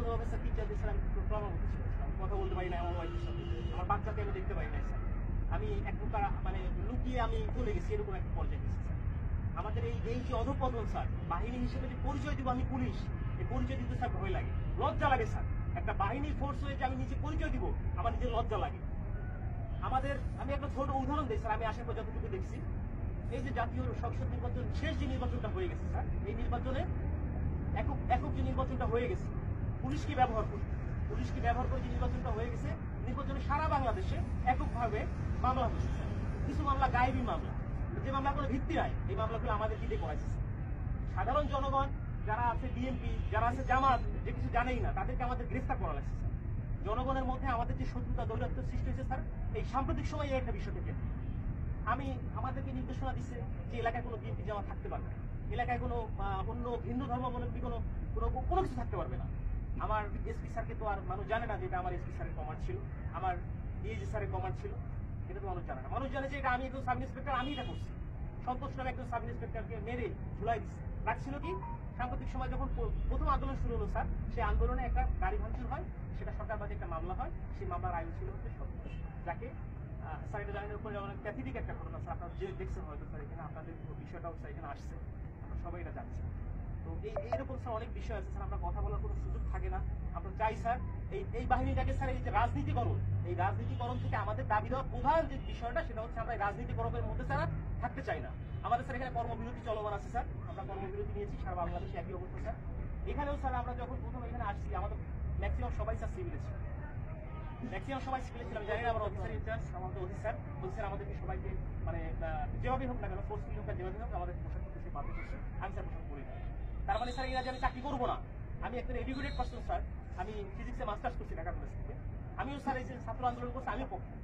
ব্যক্তিগতভাবে স্যার টিচারদের স্যার আমি ক্রমাগত ছিল, আমি কথা বলতে পারি না আমার ওয়াইফের সাথে, আমার বাচ্চাকে আমি দেখতে পারি না স্যার, আমি এক প্রকার মানে লুকিয়ে আমি চলে গেছি, এরকম একটা পর্যায়ে গেছি স্যার। আমাদের এই যে অধঃপতন স্যার, বাহিনী হিসেবে যে পরিচয় দিব আমি পুলিশ, এই পরিচয় দিতে স্যার ভয় লাগে, লজ্জা লাগে স্যার। একটা বাহিনীর ফোর্স হয়ে যে আমি নিজে পরিচয় দিব, আমার নিজের লজ্জা লাগে। আমাদের আমি একটা ছোট উদাহরণ দিই স্যার, আমি আসার পর যতটুকু দেখছি, এই যে জাতীয় সংসদ নির্বাচন শেষ যে নির্বাচনটা হয়ে গেছে স্যার, এই নির্বাচনে একক যে নির্বাচনটা হয়ে গেছে, পুলিশ কি ব্যবহার করে যে নির্বাচনটা হয়ে গেছে, নির্বাচনে সারা বাংলাদেশে এককভাবে মামলা হচ্ছে স্যার। কিছু মামলা গায়েবী মামলা, যে মামলা কোনো ভিত্তি নাই, এই মামলাগুলো আমাদের দিতে করাইছে স্যার। সাধারণ জনগণ যারা আছে, বিএনপি যারা আছে, জামাত, যে কিছু জানেই না, তাদেরকে আমাদের গ্রেফতার করা লাগছে স্যার। জনগণের মধ্যে আমাদের যে শত্রুতা দৌরাত্ম সৃষ্টি হয়েছে স্যার, এই সাম্প্রতিক সময়ে একটা বিষয় থেকে আমাদেরকে নির্দেশনা দিচ্ছে যে এলাকায় কোনো বিএনপি জামাত থাকতে পারবে না, এলাকায় কোনো অন্য ভিন্ন ধর্মাবলম্বী কোনো কিছু থাকতে পারবে না। আমার এসপি স্যারকে তো আর মানুষ জানে না যে এটা আমার এসপি স্যারের কমান্ড ছিল, আমার ডিএজি স্যারের কমান্ড ছিল, এটা তো মানুষ জানে না। মানুষ জানে যে এটা আমি একজন সাব ইন্সপেক্টর, আমি এটা করছি। সন্তোষ নামে একজন সাব ইন্সপেক্টরকে মেরে ঝুলাই দিচ্ছে। রাখছিল কি, সাম্প্রতিক সময় যখন প্রথম আন্দোলন শুরু হলো স্যার, সেই আন্দোলনে একটা গাড়ি ভাঙচুর হয়, সেটা সরকারবাদী একটা মামলা হয়, সেই মামলার আয়ু ছিল হচ্ছে সন্তোষ, যাকে স্যার এটা জানেন উপরে অনেক প্যাথেটিক একটা ঘটনা স্যার, আপনারা যে দেখছেন হয়তো স্যার, এখানে আপনাদের বিষয়টাও স্যার এখানে আসছে, আমরা সবাই এটা জানছি। তো এইরকম স্যার অনেক বিষয় আছে স্যার, আমরা কথা বলার কোনো সুযোগ থাকে না। আমরা চাই স্যার এই বাহিনীটাকে স্যার, এই যে রাজনীতিকরণ, এই রাজনীতিকরণ থেকে আমাদের দাবি দেওয়ার প্রধান যে বিষয়টা, সেটা হচ্ছে আমরা এই রাজনীতিকরণের মধ্যে স্যার থাকতে চাই না। আমাদের স্যার এখানে কর্মবিরতি চলমান আছে স্যার, আমরা কর্মবিরতি নিয়েছি, সারা বাংলাদেশে একই অবস্থা স্যার। এখানেও স্যার আমরা যখন প্রথম এখানে আসছি, আমাদের ম্যাক্সিমাম সবাই স্যার সিভিলে ছিল, ম্যাক্সিমাম সবাই সিভিলে ছিলাম। জানি না আমার অফিসার ইনচার্জ, আমাদের অফিসার বলছেন আমাদেরকে সবাইকে মানে যেভাবেই হোক না কেন, ফোর্সফুলি হোক যেভাবে হোক আমাদের পোশাক করতে সে বাধ্য করছে। আমি স্যার পোশাক করি না, তার মানে স্যার এরা যে আমি চাকরি করবো না। আমি একজন এডুকেটেড পার্সন স্যার, আমি ফিজিক্সে মাস্টার্স করছি ঢাকা কলেজ থেকে। আমিও স্যার এই যে ছাত্র আন্দোলন করছি, আমিও পক্ষে।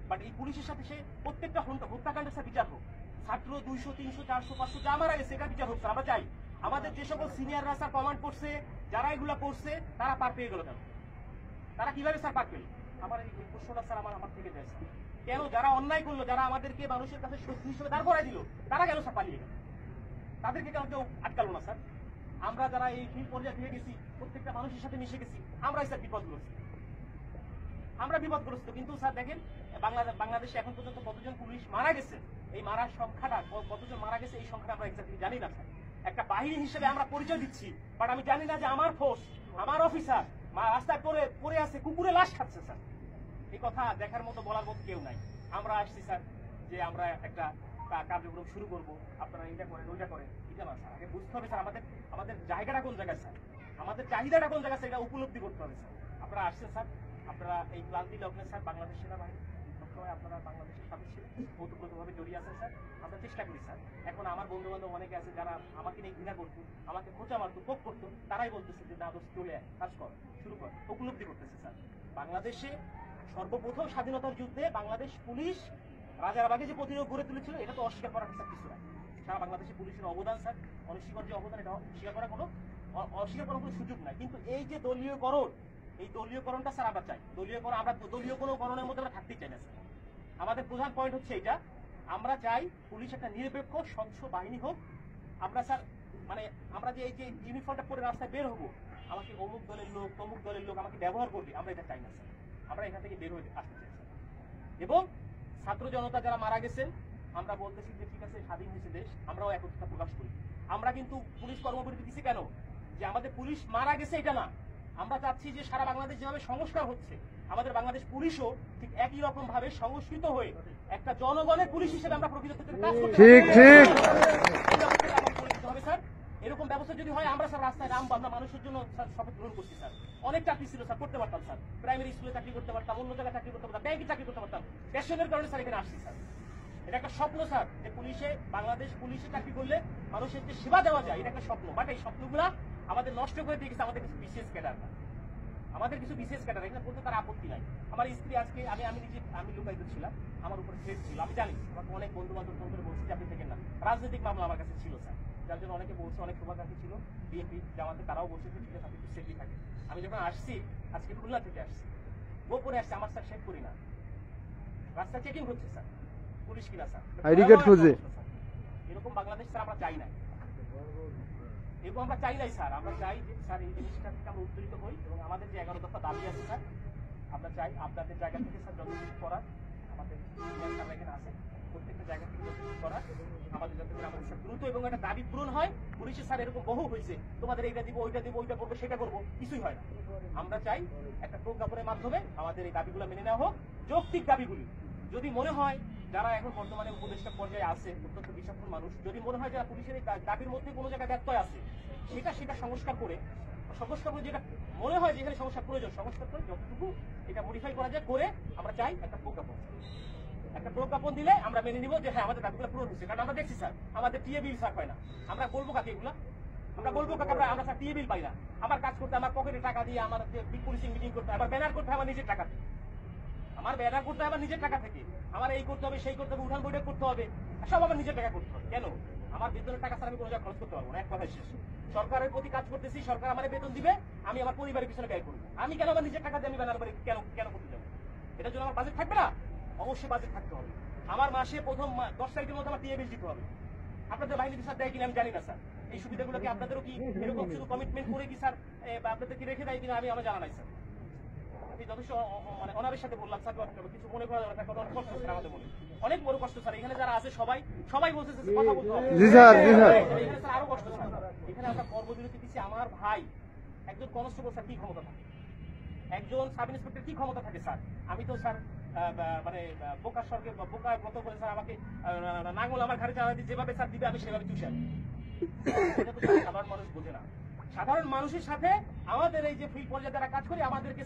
বাট এই পুলিশের সাথে সে প্রত্যেকটা হত্যাকাণ্ডের স্যার বিচার হোক, ছাত্র 200, 300, 400, 500 যা মারা গেছে, এটা বিচার হোক স্যার। আমরা চাই আমাদের যে সকল সিনিয়ররা স্যার কমান্ড করছে, যারা এগুলা করছে, তারা পার পেয়ে গেল কেন? তারা কিভাবে স্যার পার পেল? আমার এই প্রশ্নটা স্যার আমার থেকে যায় স্যার। কেন যারা অন্যায় করলো, যারা আমাদেরকে মানুষের কাছে শত্রু হিসেবে দাঁড় করাই দিল, তারা কেন স্যার পালিয়ে গেল? তাদেরকে কেন কেউ আটকালো না স্যার? আমরা যারা এই ফিল্ড পর্যায়ে থেকে গেছি, প্রত্যেকটা মানুষের সাথে মিশে গেছি, আমরাই স্যার বিপদগ্রস্ত, আমরা বিপদগ্রস্ত। কিন্তু স্যার দেখেন বাংলাদেশে এখন পর্যন্ত কতজন পুলিশ মারা গেছে, এই মারার সংখ্যাটা কতজন মারা গেছে, এই সংখ্যাটা আমরা এক্স্যাক্টলি জানি না স্যার। একটা বাহিনী হিসেবে আমরা পরিচয় দিচ্ছি, বাট আমি জানি না যে আমার ফোর্স, আমার অফিসার রাস্তায় পড়ে আছে, কুকুরে লাশ খাচ্ছে স্যার। এই কথা দেখার মতো, বলার মতো কেউ নাই। আমরা আসছি স্যার যে আমরা একটা কার্যক্রম শুরু করবো, আপনারা এটা করেন ওইটা করেন, এটা না স্যার। আগে বুঝতে হবে স্যার আমাদের জায়গাটা কোন জায়গায় স্যার, আমাদের চাহিদাটা কোন জায়গায় স্যার, এটা উপলব্ধি করতে হবে স্যার। আপনারা আসছেন স্যার, আপনারা এই ক্লান্তি লগ্নে স্যার বাংলাদেশ সেনাবাহিনী সবসময় আপনারা বাংলাদেশের সাথে ছিলেন, ওতপ্রোতভাবে জড়িয়ে আছেন স্যার। আমরা চেষ্টা করি স্যার। এখন আমার বন্ধু বান্ধব অনেকে আছে যারা আমাকে নিয়ে ঘৃণা করতো, আমাকে খোঁচা মারতো, পোক করতো, তারাই বলতেছে যে না দোষ, চলে কাজ কর, শুরু কর, উপলব্ধি করতেছে স্যার। বাংলাদেশে সর্বপ্রথম স্বাধীনতার যুদ্ধে বাংলাদেশ পুলিশ রাজারবাগে যে প্রতিরোধ গড়ে তুলেছিল, এটা তো অস্বীকার করার স্যার কিছু নাই। সারা বাংলাদেশে পুলিশের অবদান স্যার, অনস্বীকার্য অবদান, এটা অস্বীকার করার কোনো সুযোগ নাই। কিন্তু এই যে দলীয়করণ, এই দলীয়করণটা স্যার আমরা চাই। আমরা দলীয় কোনো করণের মধ্যে আমরা থাকতেই চাই না স্যার। আমাদের প্রধান পয়েন্ট হচ্ছে এটা, আমরা চাই পুলিশ একটা নিরপেক্ষ স্বচ্ছ বাহিনী হোক। আমরা স্যার মানে আমরা যে এই যে ইউনিফর্মটা পরে রাস্তায় বের হবো, আমাকে অমুক দলের লোক তমুক দলের লোক আমাকে ব্যবহার করবে, আমরা এটা চাই না স্যার। আমরা এখান থেকে বের হয়ে আসতে চাই স্যার। এবং ছাত্র জনতা যারা মারা গেছেন, আমরা বলতেছি যে ঠিক আছে, স্বাধীন হয়েছে দেশ, আমরাও একত্রতা প্রকাশ করি। আমরা কিন্তু পুলিশ কর্মবিরতি দিচ্ছি কেন? যে আমাদের পুলিশ মারা গেছে এটা না, আমরা চাচ্ছি যে সারা বাংলাদেশ যেভাবে সংস্কার হচ্ছে, আমাদের বাংলাদেশ পুলিশও ঠিক একই রকম ভাবে সংস্কৃত হয়ে একটা জনগণের পুলিশ হিসেবে আমরা প্রকৃত কাজ করতে হবে স্যার। এরকম ব্যবস্থা যদি হয়, আমরা স্যার রাস্তায় নামবো, আমরা মানুষের জন্য স্যার শপথ গ্রহণ করছি স্যার। অনেক চাকরি ছিল স্যার, করতে পারতাম স্যার, প্রাইমারি স্কুলে চাকরি করতে পারতাম, অন্য জায়গায় চাকরি করতে পারতাম, ব্যাংকে চাকরি করতে পারতাম। প্যাশনের কারণে স্যার এখানে আসছি স্যার। এটা একটা স্বপ্ন স্যার, যে বাংলাদেশ পুলিশে চাকরি করলে মানুষের যে সেবা দেওয়া যায়, এটা একটা স্বপ্ন। বাট এই স্বপ্নগুলা আমাদের নষ্ট করে দিয়ে গেছে আমাদের কিছু বিশেষ ক্যাডার, এখানে বলতে তার আপত্তি নাই। আমার স্ত্রী আজকে আমি লুকায়িত ছিলাম, আমার উপরে থ্রেট ছিল, আমি জানি। আমাকে অনেক বন্ধু বান্ধব ফোন করে বলছে যে আপনি থেকে না, রাজনৈতিক মামলা আমার কাছে ছিল স্যার, যার জন্য অনেকে বলছে, অনেক শুভাকাঙ্ক্ষী ছিল বিএনপি জামাতে, তারাও বলছে যে ঠিক আছে আপনি একটু সেফলি থাকে। আমি যখন আসছি, আজকে খুলনা থেকে আসছি, গোপনে আসছি, আমার স্যার শেখ করি না, রাস্তা চেকিং হচ্ছে স্যার, পুলিশ কিনা স্যার, এরকম বাংলাদেশ স্যার আমরা চাই না। এবং আমরা চাই নাই স্যার, আমরা চাই যে স্যার এই জিনিসটা থেকে আমরা উত্তরিত হই এবং আমাদের যে 11 দফা দাবি আছে স্যার, আমরা চাই আপনাদের জায়গা থেকে স্যার যত কিছু করার আমাদের স্যার এখানে আছে, প্রত্যেকটা জায়গা থেকে যত কিছু করার আমাদের যাতে করে আমাদের স্যার দ্রুত এবং একটা দাবি পূরণ হয়। পুলিশে স্যার এরকম বহু হয়েছে, তোমাদের এইটা দিব, ওইটা দিব, ওইটা করবো, সেটা করবো, কিছুই হয় না। আমরা চাই একটা প্রজ্ঞাপনের মাধ্যমে আমাদের এই দাবিগুলো মেনে নেওয়া হোক, যৌক্তিক দাবিগুলি। যদি মনে হয় যারা এখন বর্তমানে উপদেষ্টা পর্যায়ে আছে, অত্যন্ত বিচক্ষণ মানুষ, যদি মনে হয় যারা পুলিশের এই দাবির মধ্যে কোনো জায়গায় ব্যত্যয় আছে, সেটা সংস্কার করে যেটা মনে হয় যেখানে সংস্কার প্রয়োজন, সংস্কার করে যতটুকু এটা মডিফাই করা যায় করে আমরা চাই একটা প্রজ্ঞাপন দিলে আমরা মেনে নিব যে হ্যাঁ আমাদের দাবিগুলো পূরণ হচ্ছে। কারণ আমরা দেখছি স্যার আমাদের টিএ বিল স্যার পাই না, আমরা বলবো কাকে এগুলা, আমরা বলবো কাকে আমরা স্যার টিএ বিল পাই না। আমার কাজ করতে আমার পকেটে টাকা দিয়ে আমার বিগ পুলিশিং মিটিং করতে হয়, আবার ব্যানার করতে হয় আমার নিজের টাকা থেকে, আমার ব্যানার করতে হবে আমার নিজের টাকা থেকে, আমার এই করতে হবে সেই করতে হবে, উঠান বৈঠক করতে হবে, সব আমার নিজের টাকা করতে হবে। কেন? আমার বেতনের টাকা স্যার আমি কোনো জায়গায় খরচ করতে পারবো না, এক কথায় শেষ। সরকারের প্রতি কাজ করতেছি, সরকার আমার বেতন দিবে, আমি আমার পরিবারের পিছনে ব্যয় করবো। আমি কেন আমার নিজের টাকা দিয়ে আমি ব্যানার কেন কেন করতে যাবো? এটার জন্য আমার বাজেট থাকবে না? অবশ্যই বাজেট থাকতে হবে। আমার মাসে প্রথম 10 তারিখের মধ্যে আমার টিএ বিল দিতে হবে। আপনাদের বাহিনী স্যার দেয় কিনা আমি জানি না স্যার, এই সুবিধাগুলো কি আপনাদেরও কি এরকম শুধু কমিটমেন্ট করে কি স্যার আপনাদের কি রেখে দেয় কিনা আমার জানা নাই স্যার। আমি যথেষ্ট মানে অনারের সাথে বললাম স্যার, কিছু মনে করা যাবে না, অনেক কষ্ট স্যার আমাদের মনে, অনেক বড় কষ্ট স্যার। এখানে যারা আছে সবাই বলছে কথা বলতে হবে। জি স্যার, জি স্যার। এখানে স্যার আরো কষ্ট স্যার, এখানে আমরা কর্মবিরতি দিচ্ছি। আমার ভাই একজন কনস্টেবল স্যার কি ক্ষমতা থাকে, একজন সাব ইন্সপেক্টর কি ক্ষমতা থাকে স্যার? আমি তো স্যার মানে বোকার স্বর্গে বোকার মতো করে স্যার আমাকে নাঙ্গল আমার ঘাড়ে চালা দিয়ে যেভাবে স্যার দিবে আমি সেভাবে চুষে আনি। এটা তো সাধারণ মানুষ বোঝে না। সাধারণ মানুষের সাথে আমাদের এই যে ফিল্ড পর্যায়ে যারা কাজ করি আমাদেরকে